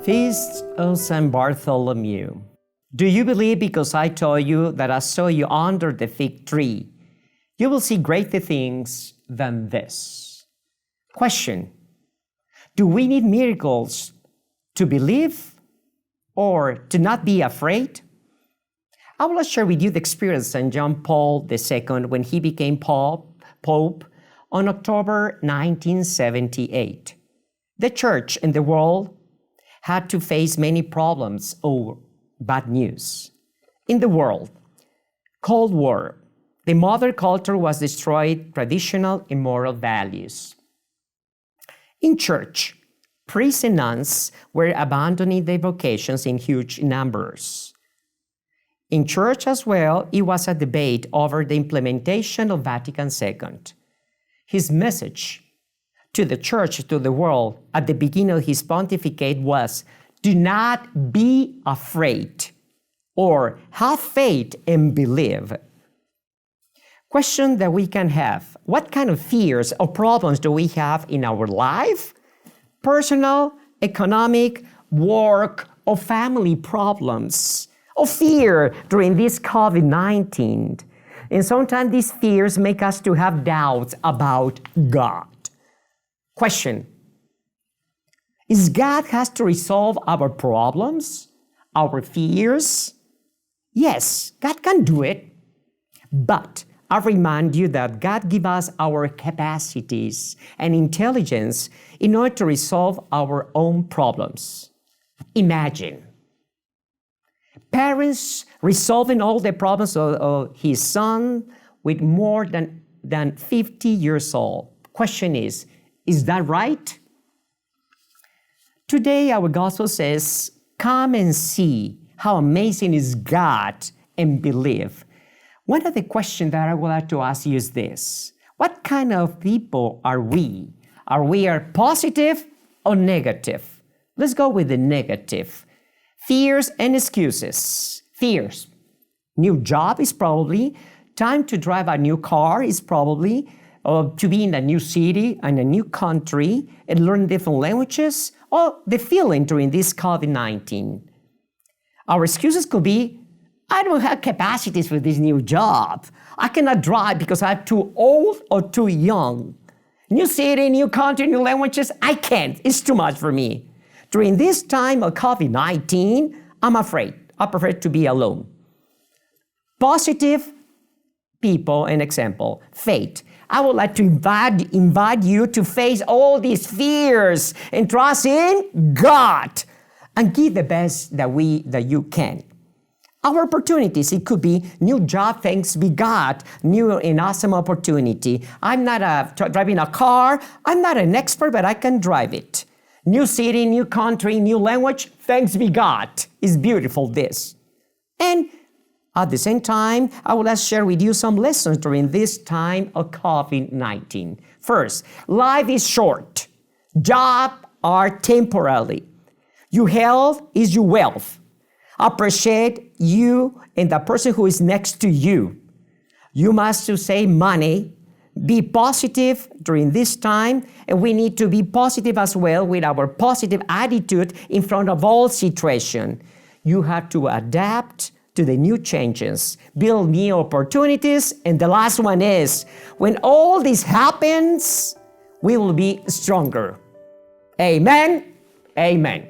Feast of St. Bartholomew. Do you believe because I told you that I saw you under the fig tree? You will see greater things than this. Question: do we need miracles to believe or to not be afraid? I will share with you the experience of St. John Paul II when he became Pope on October 1978. The church and the world had to face many problems or bad news. In the world, Cold War, the mother culture was destroyed, traditional and moral values. In church, priests and nuns were abandoning their vocations in huge numbers. In church as well, it was a debate over the implementation of Vatican II. His message to the church, to the world, at the beginning of his pontificate was, do not be afraid, or have faith and believe. Question that we can have: what kind of fears or problems do we have in our life? Personal, economic, work, or family problems, or fear during this COVID-19. And sometimes these fears make us to have doubts about God. Question: is God has to resolve our problems, our fears? Yes, God can do it. But I remind you that God gives us our capacities and intelligence in order to resolve our own problems. Imagine parents resolving all the problems of his son with more than 50 years old. Question is that right? Today, our gospel says, come and see how amazing is God and believe. One of the questions that I would like to ask you is this: what kind of people are we? Are we positive or negative? Let's go with the negative. Fears and excuses. Fears. New job is probably, time to drive a new car is probably, to be in a new city and a new country and learn different languages, or the feeling during this COVID-19. Our excuses could be, I don't have capacities for this new job. I cannot drive because I'm too old or too young. New city, new country, new languages, I can't. It's too much for me. During this time of COVID-19, I'm afraid. I prefer to be alone. Positive people, an example, faith. I would like to invite you to face all these fears and trust in God and give the best that you can. Our opportunities, it could be new job, thanks be God, new and awesome opportunity. I'm not driving a car. I'm not an expert, but I can drive it. New city, new country, new language, thanks be God. It's beautiful, this. And at the same time, I would like to share with you some lessons during this time of COVID-19. First, life is short. Jobs are temporary. Your health is your wealth. Appreciate you and the person who is next to you. You must save money. Be positive during this time, and we need to be positive as well with our positive attitude in front of all situations. You have to adapt to the new changes, build new opportunities, and the last one is, when all this happens, we will be stronger. Amen. Amen.